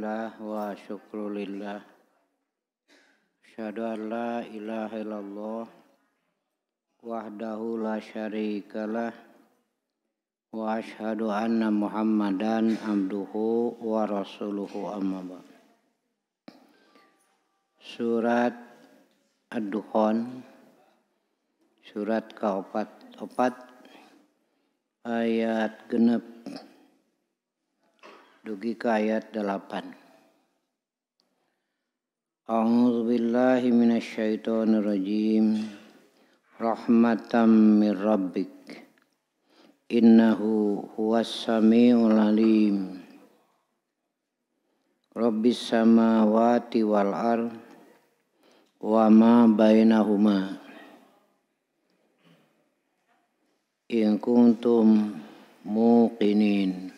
Alhamdulillah wa syukrulillah. Asyhadu an la ilaha illallah wahdahu la syarikalah wa asyhadu anna Muhammadan abduhu wa rasuluhu amma ba'd. Surat Ad-Dukhan, surat ke-4 ayat genep dugi ke ayat 8. A'udzu billahi minasyaitonir rajim. Rahmatan mir rabbik. Innahu huwas samiul alim. Rabbis samawati wal ard wa ma bainahuma. In kuntum muqinin.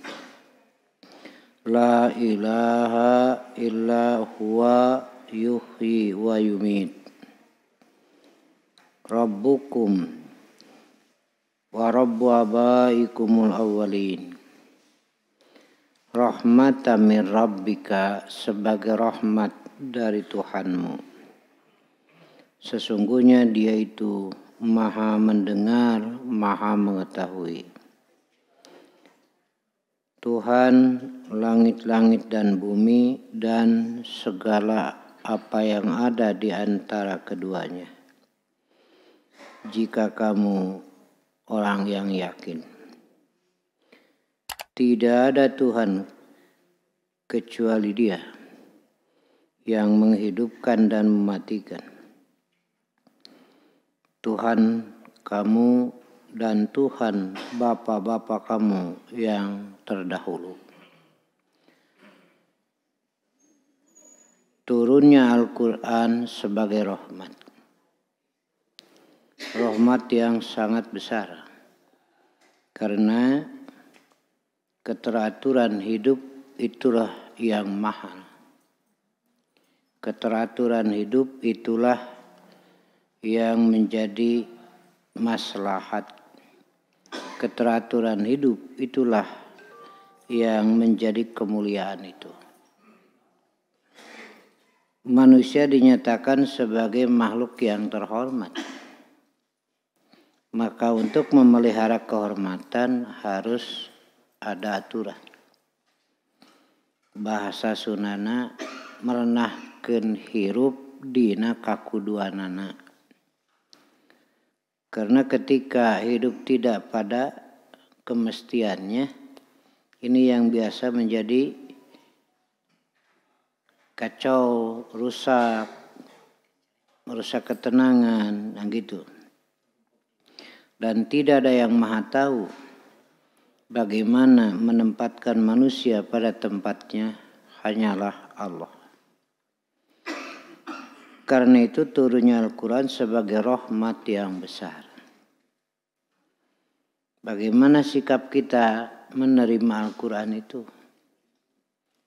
La ilaha illa huwa yuhyi wa yumit. Rabbukum wa rabbu abaikumul awwalin. Rahmatan min rabbika, sebagai rahmat dari Tuhanmu. Sesungguhnya Dia itu Maha mendengar, Maha mengetahui. Tuhan langit-langit dan bumi dan segala apa yang ada di antara keduanya. Jika kamu orang yang yakin. Tidak ada Tuhan kecuali Dia yang menghidupkan dan mematikan. Tuhan kamu dan Tuhan bapa-bapa kamu yang terdahulu. Turunnya Al-Quran sebagai rahmat. Rahmat yang sangat besar. Karena keteraturan hidup itulah yang mahal. Keteraturan hidup itulah yang menjadi maslahat. Keteraturan hidup itulah yang menjadi kemuliaan itu. Manusia dinyatakan sebagai makhluk yang terhormat. Maka untuk memelihara kehormatan harus ada aturan. Bahasa Sunana merenahkeun hirup dina kakuduanana. Karena ketika hidup tidak pada kemestiannya, ini yang biasa menjadi kacau, rusak ketenangan, gitu. Dan tidak ada yang maha tahu bagaimana menempatkan manusia pada tempatnya, hanyalah Allah. Karena itu turunnya Al-Quran sebagai rahmat yang besar. Bagaimana sikap kita menerima Al-Quran itu?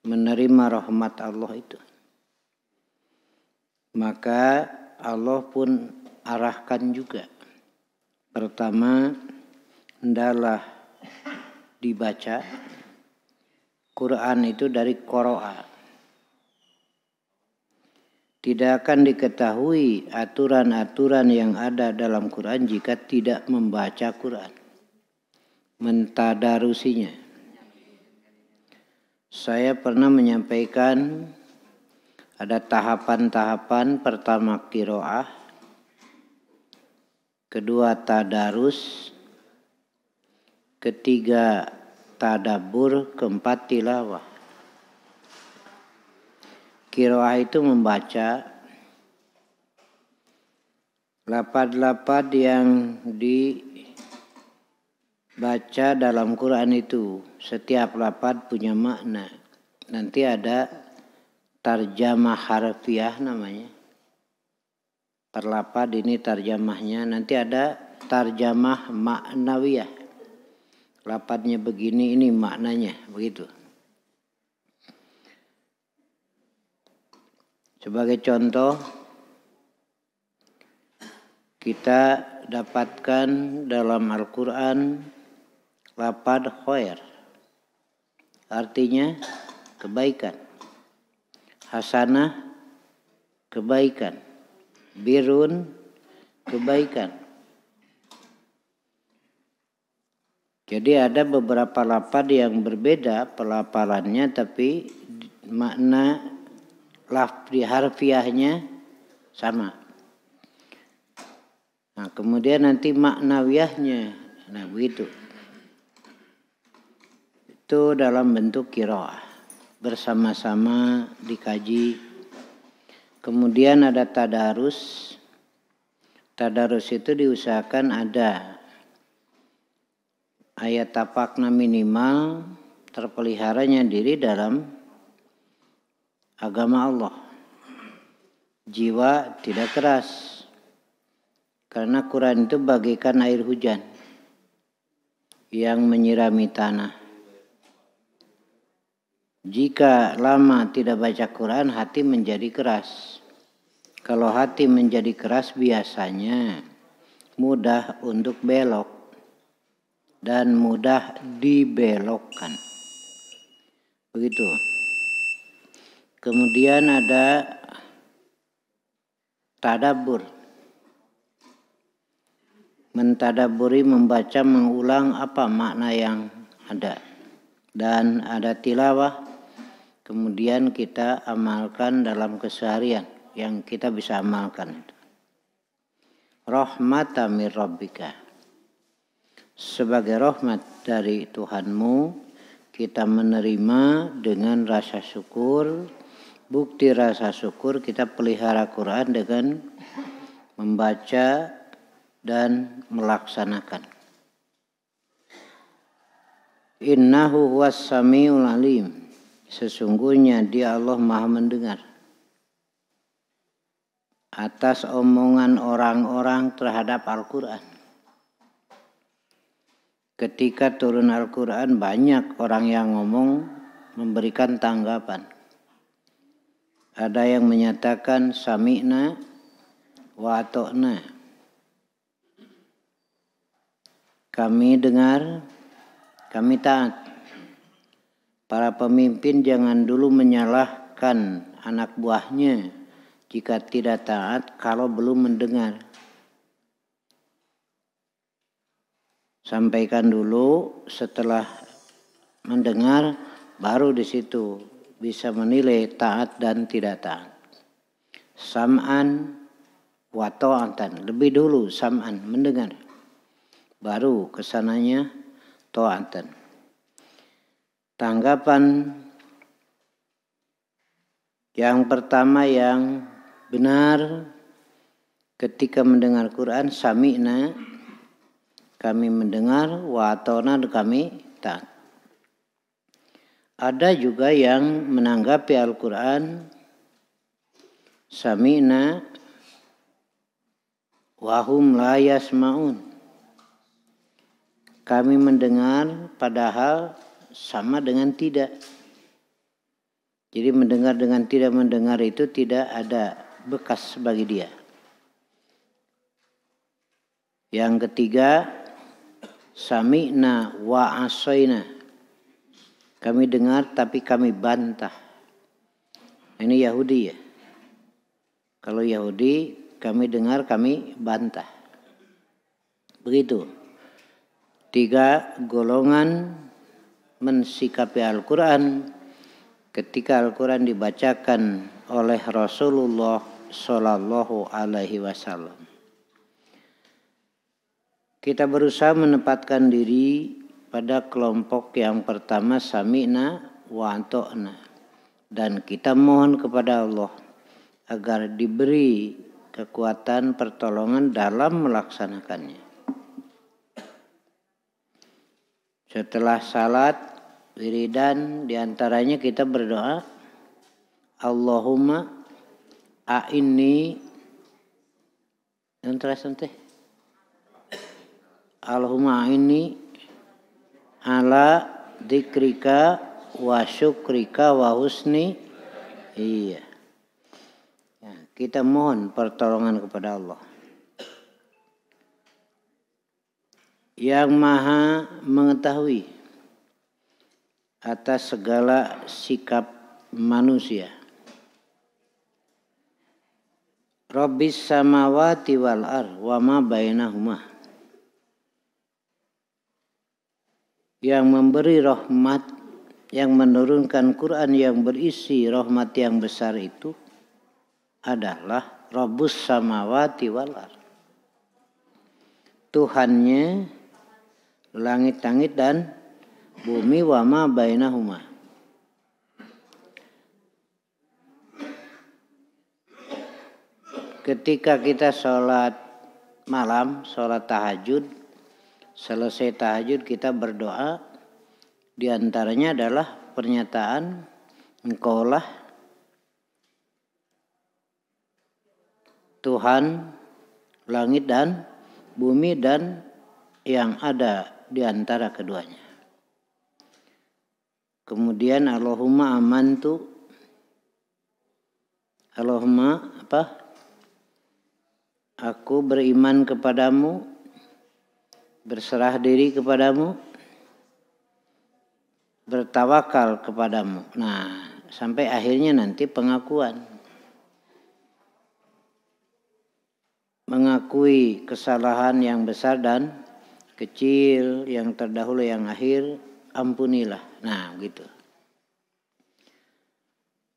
Menerima rahmat Allah itu. Maka Allah pun arahkan juga. Pertama, hendaklah dibaca. Quran itu dari qiraah. Tidak akan diketahui aturan-aturan yang ada dalam Quran jika tidak membaca Quran. Mentadarusinya. Saya pernah menyampaikan ada tahapan-tahapan. Pertama qiraah, kedua tadarus, ketiga tadabbur, keempat tilawah. Qiraah itu membaca lafaz-lafaz yang dibaca dalam Quran itu. Setiap lafaz punya makna. Nanti ada tarjamah harfiah namanya. Per lafaz ini tarjamahnya. Nanti ada tarjamah maknawiyah. Lafaznya begini, ini maknanya. Begitu. Sebagai contoh, kita dapatkan dalam Al-Quran lafaz khair. Artinya kebaikan. hasanah, kebaikan. Birun, kebaikan. Jadi ada beberapa lafaz yang berbeda pelafalannya, tapi makna lafzi harfiahnya sama. Nah, kemudian nanti maknawiyahnya, nah begitu. Itu dalam bentuk qiraah, bersama-sama dikaji. Kemudian ada tadarus. Tadarus itu diusahakan ada ayat tapakna minimal, terpeliharanya diri dalam agama Allah. Jiwa tidak keras, karena Quran itu bagaikan air hujan yang menyirami tanah. Jika lama tidak baca Quran, hati menjadi keras. Kalau hati menjadi keras, biasanya mudah untuk belok dan mudah dibelokkan. Begitu. Kemudian ada tadabbur. Mentadaburi, membaca, mengulang apa makna yang ada. Dan ada tilawah. Kemudian kita amalkan dalam keseharian yang kita bisa amalkan. Rahmatan mir rabbika. Sebagai rahmat dari Tuhanmu, kita menerima dengan rasa syukur. Bukti rasa syukur kita pelihara Quran dengan membaca dan melaksanakan. Innahu huwas samiul alim. Sesungguhnya Dia Allah Maha mendengar atas omongan orang-orang terhadap Al-Quran. Ketika turun Al-Quran, banyak orang yang ngomong, memberikan tanggapan. Ada yang menyatakan sami'na wa ato'na. Kami dengar, kami taat. Para pemimpin jangan dulu menyalahkan anak buahnya jika tidak taat kalau belum mendengar. Sampaikan dulu, setelah mendengar baru di situ bisa menilai taat dan tidak taat. Sam'an wa ta'atan. Lebih dulu sam'an, mendengar. Baru kesananya ta'atan. Tanggapan yang pertama yang benar ketika mendengar Quran, sami'na, kami mendengar, wa ata'na, kami taat. Ada juga yang menanggapi Al-Quran, sami'na wa hum la yasma'un. Kami mendengar padahal sama dengan tidak. Jadi mendengar dengan tidak mendengar itu tidak ada bekas bagi dia. Yang ketiga, sami'na wa asoina. Kami dengar tapi kami bantah. Ini Yahudi ya. Kalau Yahudi, kami dengar kami bantah. Begitu. 3 golongan mensikapi Al-Quran ketika Al-Quran dibacakan oleh Rasulullah Sallallahu Alaihi Wasallam. Kita berusaha menempatkan diri pada kelompok yang pertama, sami'na wa ata'na, dan kita mohon kepada Allah agar diberi kekuatan pertolongan dalam melaksanakannya. Setelah salat, wiridan, diantaranya kita berdoa, Allahumma a'inni, Allahumma a'inni ala dzikrika wa syukrika wa husni. Iya. Ya, kita mohon pertolongan kepada Allah yang maha mengetahui atas segala sikap manusia. Rabbis samawati wal ar wa ma bainahuma. Yang memberi rahmat, yang menurunkan Quran yang berisi rahmat yang besar itu adalah Rabbus samawati wal ar. Tuhannya langit-langit dan bumi wa ma bainahuma. Ketika kita sholat malam, sholat tahajud, selesai tahajud kita berdoa, di antaranya adalah pernyataan Engkaulah Tuhan langit dan bumi dan yang ada di antara keduanya. Kemudian Allahumma amantu, Allahumma apa? Aku beriman kepadamu, berserah diri kepadamu, bertawakal kepadamu. Nah, sampai akhirnya nanti pengakuan. Mengakui kesalahan yang besar dan kecil, yang terdahulu, yang akhir, ampunilah. Nah, gitu.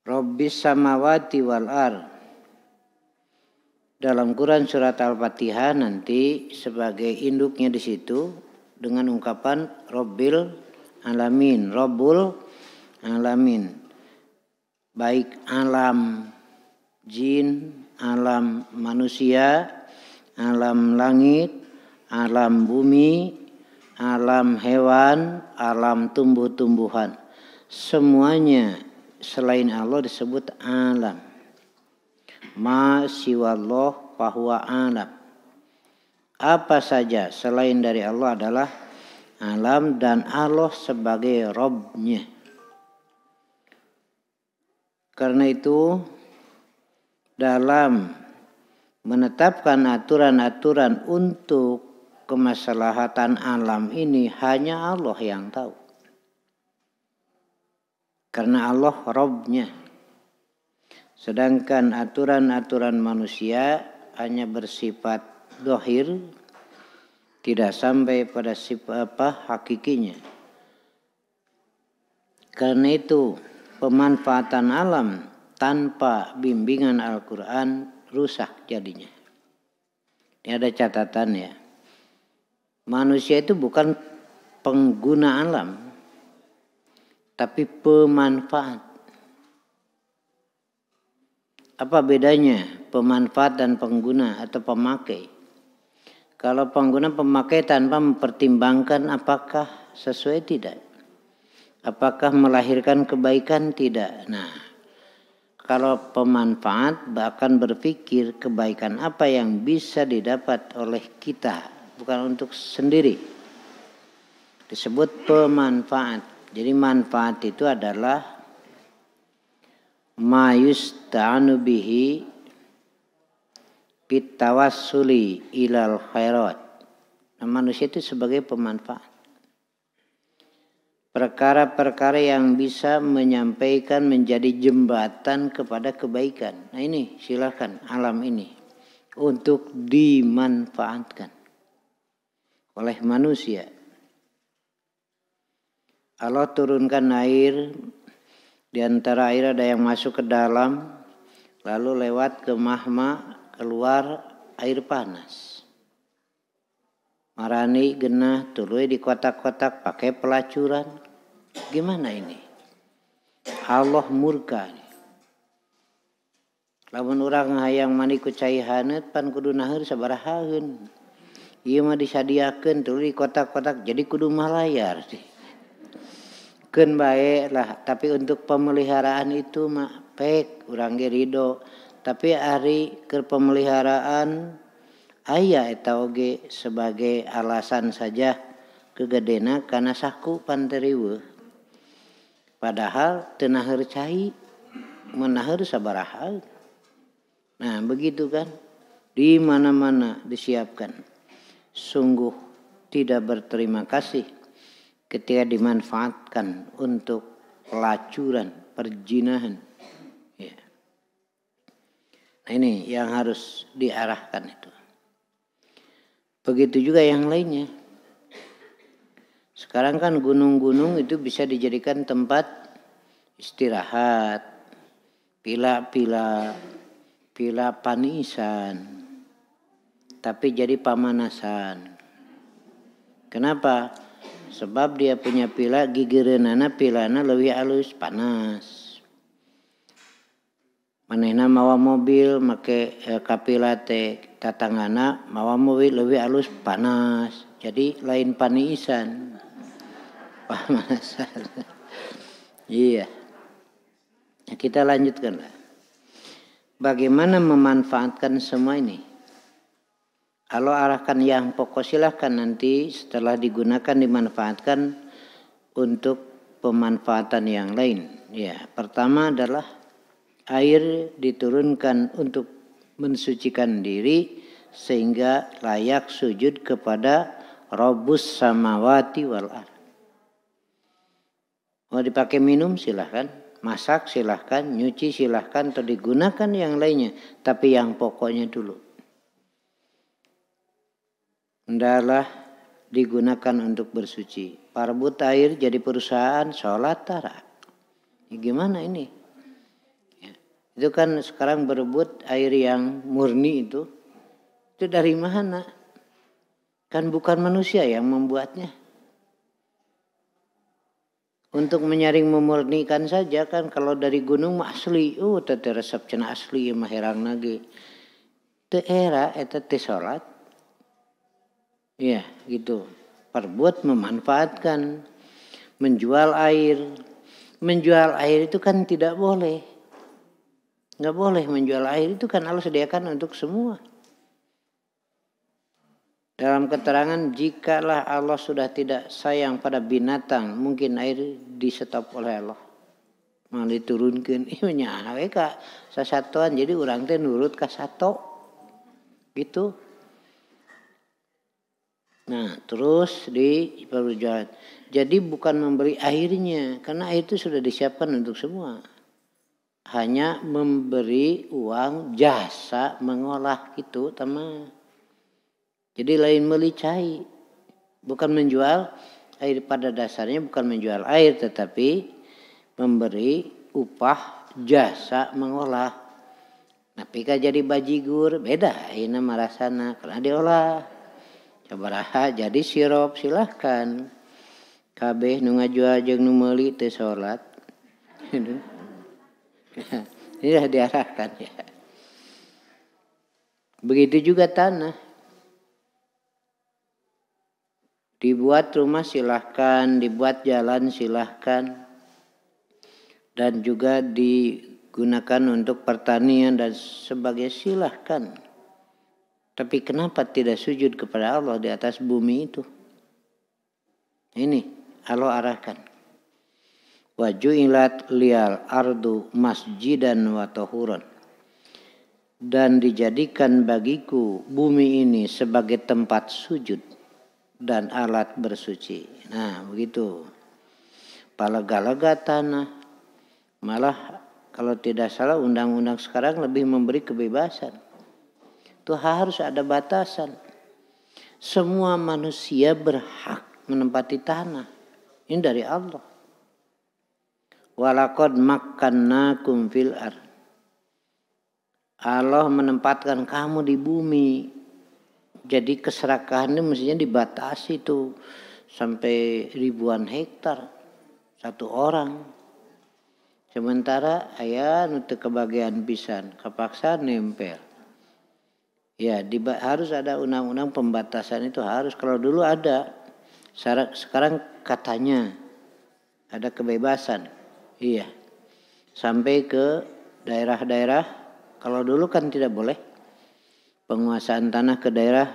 Rabbis samawati wal ar. Dalam Quran surat Al-Fatihah nanti sebagai induknya di situ dengan ungkapan Rabbil alamin, Rabbul alamin. Baik alam jin, alam manusia, alam langit, alam bumi, alam hewan, alam tumbuh-tumbuhan. Semuanya selain Allah disebut alam. Ma siwallah fahuwa alam. Apa saja selain dari Allah adalah alam dan Allah sebagai Rabb-nya. Karena itu dalam menetapkan aturan-aturan untuk kemaslahatan alam ini hanya Allah yang tahu. Karena Allah Rabb-nya. Sedangkan aturan-aturan manusia hanya bersifat dohir, tidak sampai pada sifat hakikinya. Karena itu pemanfaatan alam tanpa bimbingan Al-Quran rusak jadinya. Ini ada catatan ya. Manusia itu bukan pengguna alam, tapi pemanfaat. Apa bedanya pemanfaat dan pengguna atau pemakai? Kalau pengguna pemakai tanpa mempertimbangkan apakah sesuai tidak? Apakah melahirkan kebaikan tidak? Nah, kalau pemanfaat bahkan berpikir kebaikan apa yang bisa didapat oleh kita, bukan untuk sendiri. Disebut pemanfaat. Jadi manfaat itu adalah ma yusta'anu bihi bitawassuli ilal khairat. Nah, manusia itu sebagai pemanfaat. Perkara-perkara yang bisa menyampaikan menjadi jembatan kepada kebaikan. Nah ini silakan alam ini untuk dimanfaatkan oleh manusia. Allah turunkan air. Di antara air ada yang masuk ke dalam, lalu lewat ke mahma, keluar air panas. Marani genah tuluy di kotak-kotak pakai pelacuran. Gimana ini? Allah murka. Lamun urang hayang mani ku cai haneut pan kudu naheur sabarahaeun. Ieu mah disadiakeun tuluy di kotak-kotak jadi kudu malayar sih. Keun bae lah, tapi untuk pemeliharaan itu mah pek urang ge ridho. Tapi ari keur pemeliharaan aya eta oge sebagai alasan saja kegedena kana saku panteriweuh. Padahal teu naheur cai, menaheur sabaraha. Nah, begitu kan? Di mana-mana disiapkan. Sungguh tidak berterima kasih ketika dimanfaatkan untuk pelacuran, perjinahan. Ya. Nah ini yang harus diarahkan itu. Begitu juga yang lainnya. Sekarang kan gunung-gunung itu bisa dijadikan tempat istirahat, pila panisan, tapi jadi pamanasan. Kenapa? Sebab dia punya pila gigireunana pilana leuwih alus panas. Manehna mawa mobil make kapila teh tatanggana mawa mobil leuwih alus panas. Jadi lain paniisan. Pamanasan. Iya. Nah, kita lanjutkan. Bagaimana memanfaatkan semua ini? Kalau arahkan yang pokok silahkan nanti setelah digunakan dimanfaatkan untuk pemanfaatan yang lain. Ya, pertama adalah air diturunkan untuk mensucikan diri sehingga layak sujud kepada Rabbus samawati wal ardh. Mau dipakai minum silahkan, masak silahkan, nyuci silahkan, atau digunakan yang lainnya. Tapi yang pokoknya dulu. Hendaklah digunakan untuk bersuci. Parbut air jadi perusahaan, sholat tara. Gimana ini? Ya. Itu kan sekarang berebut air yang murni itu dari mana? Kan bukan manusia yang membuatnya. Untuk menyaring memurnikan saja kan kalau dari gunung mah asli, tete resep cenah asli mah herang nage. Teu era eta teh salat. Ya, gitu. Perbuat memanfaatkan menjual air. Menjual air itu kan tidak boleh. Enggak boleh menjual air itu kan Allah sediakan untuk semua. Dalam keterangan, jikalah Allah sudah tidak sayang pada binatang, mungkin air disetop oleh Allah. Mau diturunkan, iya we ka sasatuan, jadi orang teh nurut ka sato. Gitu. Nah, terus di perjualan. Jadi bukan memberi airnya, karena air itu sudah disiapkan untuk semua. Hanya memberi uang jasa mengolah itu, teman. Jadi lain melicai, bukan menjual air pada dasarnya, bukan menjual air, tetapi memberi upah jasa mengolah. Nah, pika jadi bajigur, beda ini marasana karena diolah. Sabaraha jadi sirup silahkan. Kabeh nu ngajual jeung nu meuli teu salat. Ini dah diarahkan ya. Begitu juga tanah. Dibuat rumah silahkan, dibuat jalan silahkan, dan juga digunakan untuk pertanian dan sebagainya silahkan. Tapi kenapa tidak sujud kepada Allah di atas bumi itu? Ini Allah arahkan. Wa ju'ilat liyal ardu masjidan wa tahuran. Dan dijadikan bagiku bumi ini sebagai tempat sujud dan alat bersuci. Nah, begitu. Palega-lega tanah. Malah kalau tidak salah undang-undang sekarang lebih memberi kebebasan. Itu harus ada batasan. Semua manusia berhak menempati tanah. Ini dari Allah. Walaqad makkannakum fil ardh. Allah menempatkan kamu di bumi. Jadi keserakahannya mestinya dibatasi tuh sampai ribuan hektar satu orang. Sementara aya nu teu kebagian pisan, kapaksa nempel. Ya, harus ada undang-undang pembatasan itu harus. Kalau dulu ada, sekarang katanya ada kebebasan. Iya. Sampai ke daerah-daerah, kalau dulu kan tidak boleh. Penguasaan tanah ke daerah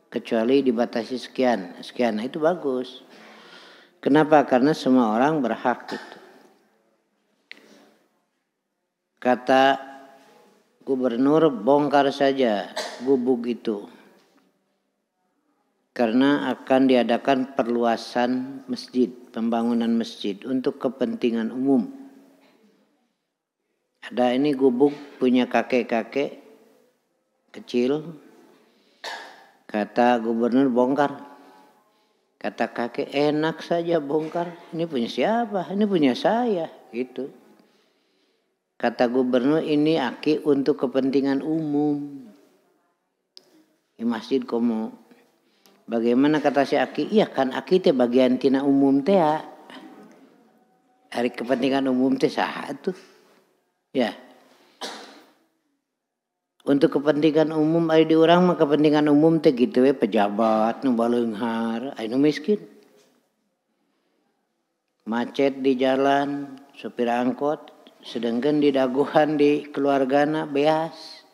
kecuali dibatasi sekian. Nah itu bagus. Kenapa? Karena semua orang berhak itu. Kata gubernur, bongkar saja gubuk itu. Karena akan diadakan perluasan masjid, pembangunan masjid untuk kepentingan umum. Ada ini gubuk punya kakek-kakek kecil. Kata gubernur bongkar. Kata kakek enak saja bongkar. Ini punya siapa? Ini punya saya. Gitu. Kata gubernur ini aki untuk kepentingan umum. Di masjid komo. Bagaimana kata si aki? Iya kan aki teh bagian tina umum teh ya. Hari kepentingan umum teh saha tuh. Ya. Untuk kepentingan umum ari di urang mah kepentingan umum teh gitu we pejabat nu baleunghar, anu miskin. Macet di jalan, supir angkot, sedengkeun di daguhan di keluargana beas.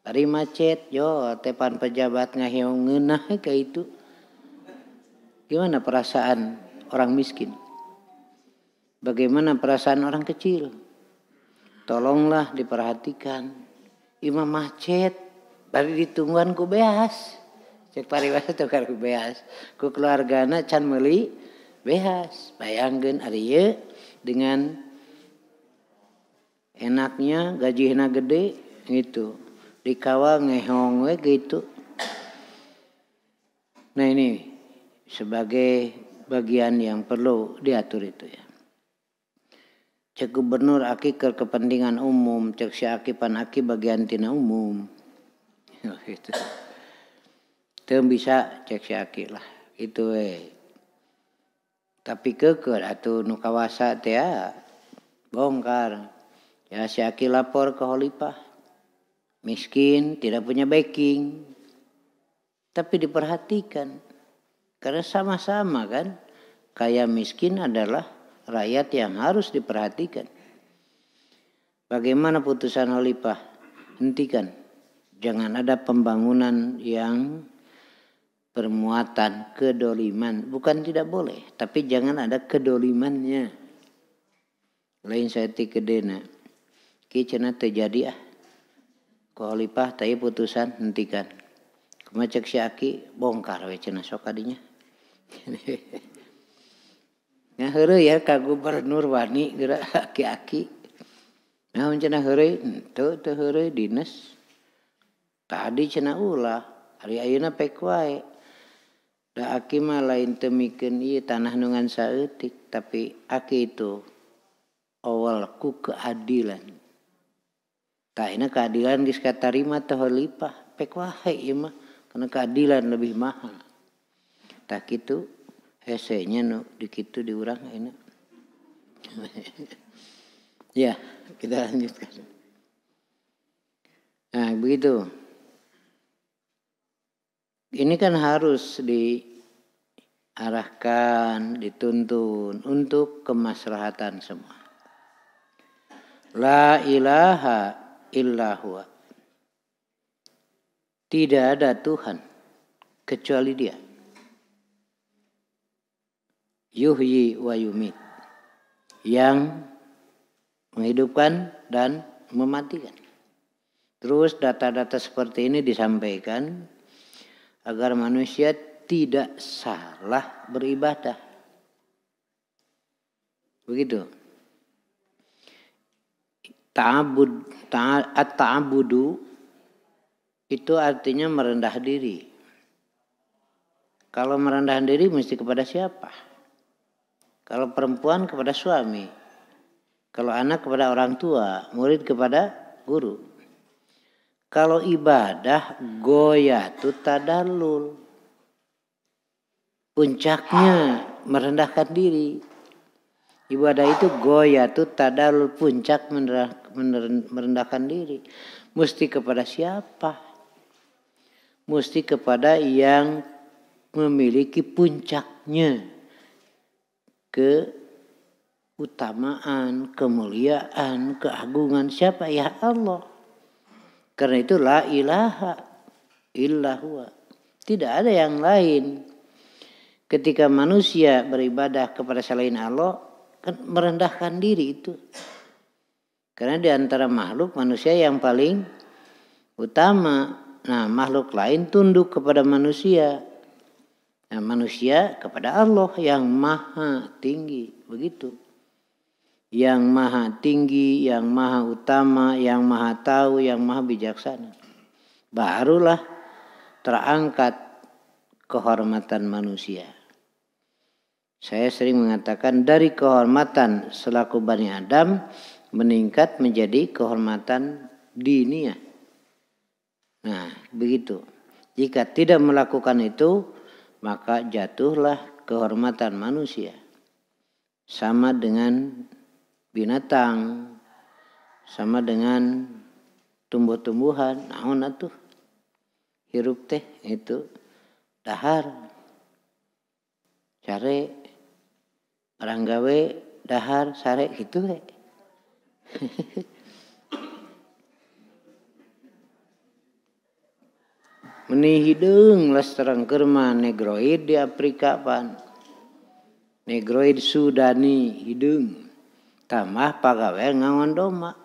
Ari macet, yo tepan pejabat ngahiong ngeunah kayak itu. Gimana perasaan orang miskin? Bagaimana perasaan orang kecil? Tolonglah diperhatikan. Imam macet, bari ditungguan ku beas. Cek pariwasa tukar ku beas. Ku keluargana can meuli beas. Bayangkeun ari ieu dengan enaknya gajihna gede gitu. Dikawal ngehong we gitu. Nah ini sebagai bagian yang perlu diatur itu ya. Cek gubernur aki ke kepentingan umum, cek si aki pan aki bagian tina umum. Gitu. Itu bisa cek si aki lah. Itu Tapi keker atuh nu kawasa teh bongkar. Ya si aki lapor ke khalifah. Miskin, tidak punya backing. Tapi diperhatikan. Karena sama-sama kan. Kaya miskin adalah rakyat yang harus diperhatikan. Bagaimana putusan khalifah? Hentikan. Jangan ada pembangunan yang bermuatan kedoliman. Bukan tidak boleh. Tapi jangan ada kedolimannya. Lain saya tikedena. Kicena terjadi khalifah tapi putusan hentikan. Kemacek si aki bongkar we cenah sok kadinya. Nah heureuy ya ka gubernur wani geura aki-aki. Naon cenah heureuy? Teu heureuy dinas. Tadi cenah ulah, ari ayeuna pek wae. Da aki mah lain teu mikeun ieu tanah nu ngan saeutik, tapi aki itu awal ku keadilan. Tah ini keadilan geus katarima teh khalifah, pek wae ieu mah karena keadilan lebih mahal. Tah kitu hesenya nu dikitu di urang ini. Ya, kita lanjutkan. Nah, begitu. Ini kan harus diarahkan, dituntun untuk kemaslahatan semua. La ilaha illa huwa. Tidak ada Tuhan kecuali Dia. Yuhyi wa yumit, yang menghidupkan dan mematikan. Terus data-data seperti ini disampaikan agar manusia tidak salah beribadah. Begitu. Ta'abudu itu artinya merendah diri. Kalau merendah diri mesti kepada siapa? Kalau perempuan kepada suami. Kalau anak kepada orang tua. Murid kepada guru. Kalau ibadah goyatu tadallul. Puncaknya merendahkan diri. Ibadah itu goyatu tadallul. Puncak merendahkan diri. Mesti kepada siapa? Mesti kepada yang memiliki puncaknya. Keutamaan, kemuliaan, keagungan siapa? Ya Allah. Karena itu la ilaha illa huwa. Tidak ada yang lain. Ketika manusia beribadah kepada selain Allah, kan merendahkan diri itu. Karena di antara makhluk manusia yang paling utama. Nah, makhluk lain tunduk kepada manusia. Nah, manusia kepada Allah yang maha tinggi. Begitu. yang maha tinggi, yang maha utama, yang maha tahu, yang maha bijaksana. Barulah terangkat kehormatan manusia. Saya sering mengatakan dari kehormatan selaku Bani Adam meningkat menjadi kehormatan diniyah. Nah, begitu. Jika tidak melakukan itu, maka jatuhlah kehormatan manusia. Sama dengan binatang, sama dengan tumbuh-tumbuhan. Naon atuh? Hirup teh itu dahar. Care orang gawe dahar sare gitu we. Meni hideung lestereng kerma negroid di Afrika pan. Negroid Sudani hideung. Tamah pagawe ngangon doma.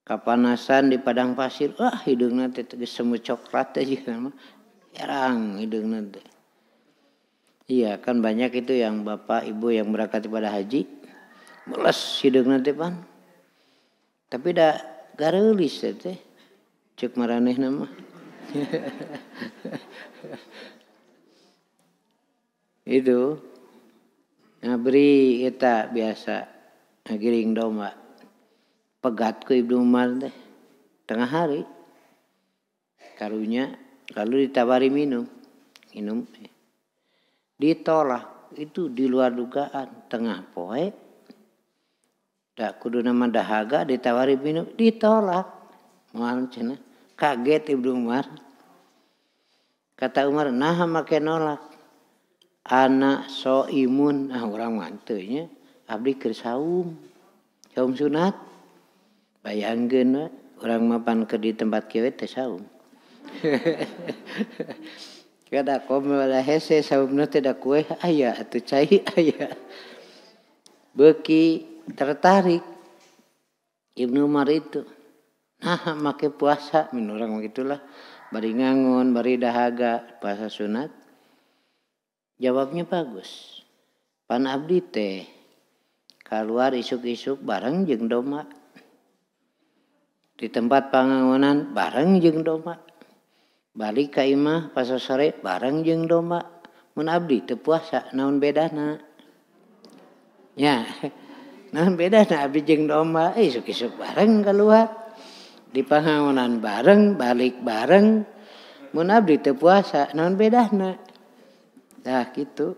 Kapanasan di padang pasir, hideungna teh geus semu coklat aja mah. Herang hideungna teh. Iya, kan banyak itu yang bapak ibu yang berangkat pada haji. Meles hideungna teh pan. Tapi da gareulis teh. Cek maranehna mah. Itu ngaberi kita biasa ngagiring domba. Pegat ku Ibnu Umar teh tengah hari. Karunya lalu ditawari minum. Ditolak. Itu di luar dugaan. Tengah poe. Tak kudu nama dahaga ditawari minum. Ditolak. Mohon cenah. Kaget Ibnu Umar. Kata Umar, nah make nolak. Anak so imun. Orang manteunya. Abdi keur saum. Saum sunat. Bayangkeun orang mapan ke di tempat kieu teh saum. Kada komela hese saumna teh da kue aya atuh cai aya. Beuki tertarik Ibnu Umar itu. Nah, make puasa min urang begitulah. Bari ngangon, bari dahaga, puasa sunat. Jawabnya bagus. Pan abdi teh keluar isuk-isuk bareng jeung domba. Di tempat pangangonan bareng jeung domba. Balik ka imah pas sore bareng jeung domba. Mun abdi teu puasa naon bedana? Ya. Naon bedana abdi jeung domba? Isuk-isuk bareng keluar. Di pangangonan bareng, balik bareng. Mun abdi teu puasa naon bedana? Nah gitu.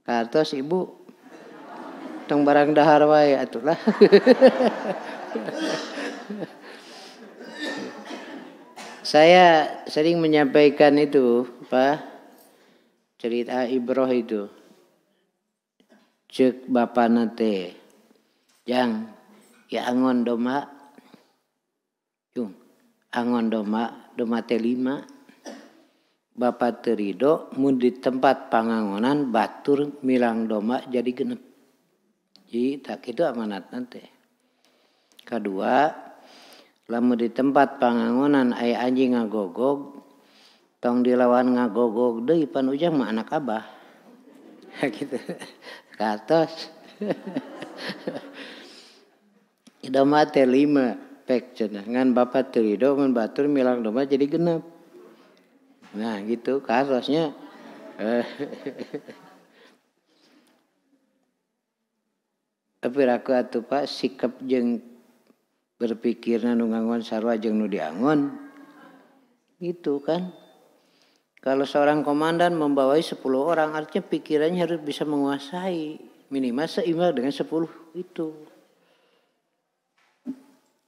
Kartos ibu tong barang dahar wae atulah. Saya sering menyampaikan itu, Pak, cerita Ibroh itu. Cek bapana teh, jang, ya angon doma, yung, angon doma teh 5. Bapak terido, mun di tempat pangangonan batur milang doma jadi genep. Jadi tak itu amanat nanti. Kedua, lamun di tempat pangangonan aya anjing ngagogog, tong dilawan ngagogog deui pan ujang mah anak abah. Gitu. Katos. Doma teh 5 pek cenah. Ngan bapak terido mun batur milang doma jadi genep. Nah gitu kasusnya. Tapi raku atuh Pak sikap jeung berpikirna nu ngangon sarua jeung nu diangon. Gitu kan. Kalau seorang komandan membawai 10 orang artinya pikirannya harus bisa menguasai minimal seimbang dengan 10 itu.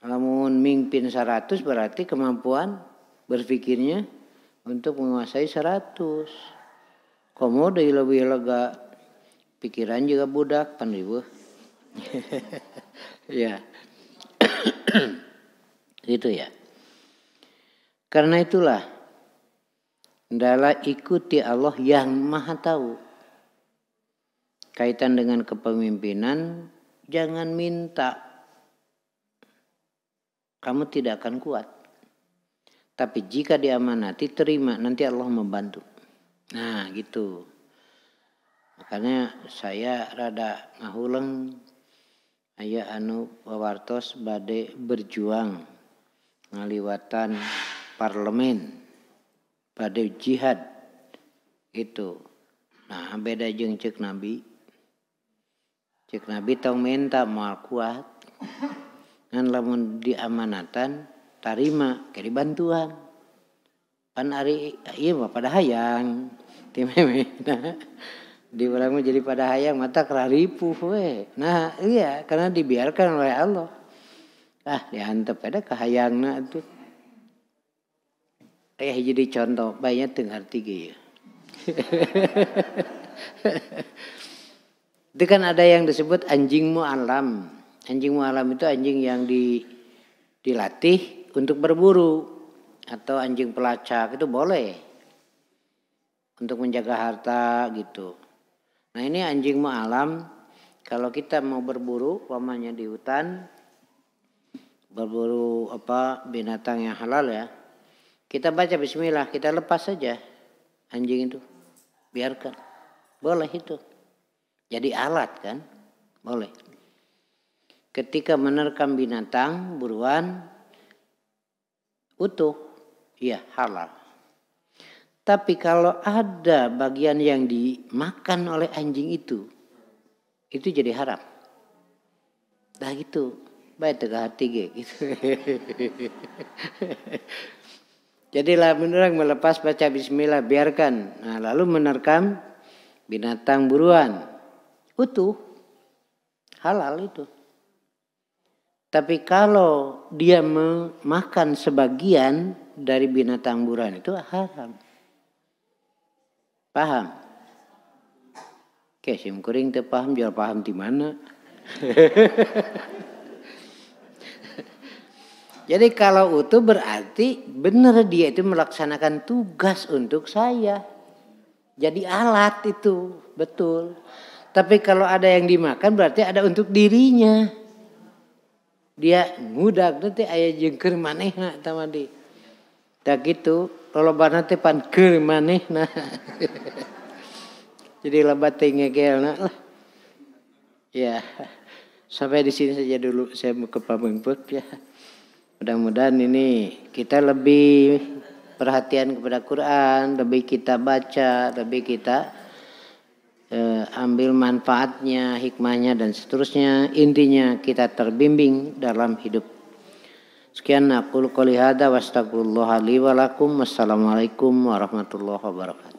Lamun mimpin 100 berarti kemampuan berpikirnya untuk menguasai 100. Komo deui lebih lega. Pikiran juga budak pan riweuh. Ya. Gitu ya. Karena itulah hendaklah ikuti Allah yang Maha Tahu. Kaitan dengan kepemimpinan jangan minta. Kamu tidak akan kuat. Tapi jika diamanati terima nanti Allah membantu. Nah gitu. Makanya saya rada ngahuleng aya anu pawartos bade berjuang ngaliwatan parlemen bade jihad itu. Nah beda jeung ceuk Nabi. Ceuk Nabi tong minta moal kuat. Ngan lamun diamanatan tarima keri bantuan. Pan ari ieu mah pada hayang ti memehna. Di urang mah jadi pada hayang mata keraripuh we. Nah iya karena dibiarkan oleh Allah. Dihantep ada kahayangna atuh. Jadi contoh bayinya teu ngarti ge ya. Itu kan ada yang disebut anjing mu'alam. Anjing mu'alam itu anjing yang dilatih untuk berburu. Atau anjing pelacak itu boleh. Untuk menjaga harta gitu. Nah ini anjing mu'alam. Kalau kita mau berburu umpamanya di hutan. Berburu binatang yang halal ya. Kita baca bismillah, kita lepas saja anjing itu. Biarkan. Boleh itu. Jadi alat kan? Boleh. Ketika menerkam binatang buruan utuh, ya halal. Tapi kalau ada bagian yang dimakan oleh anjing itu jadi haram. Dah gitu. Baik teu hati ge gitu. Jadilah menerang melepas baca bismillah biarkan. Nah, lalu menerkam binatang buruan. Utuh. Halal itu. Tapi kalau dia memakan sebagian dari binatang buruan itu haram. Paham? Oke, sim kuring teu paham, jual paham di mana? Jadi kalau utuh berarti benar dia itu melaksanakan tugas untuk saya. Jadi alat itu, betul. Tapi kalau ada yang dimakan berarti ada untuk dirinya. Dia ngudag nanti aya jeung keur manehna tamadi. Tak gitu, lolobana teh pan keur manehna. Jadi lebat teh ngegelna lah. Ya. Sampai di sini saja dulu saya mau ke pamengpeuk ya. Mudah-mudahan ini kita lebih perhatian kepada Quran, lebih kita baca, lebih kita ambil manfaatnya, hikmahnya dan seterusnya. Intinya kita terbimbing dalam hidup. Sekian aku qouli hadza wa astagfirullah li wa lakum. Wassalamualaikum warahmatullahi wabarakatuh.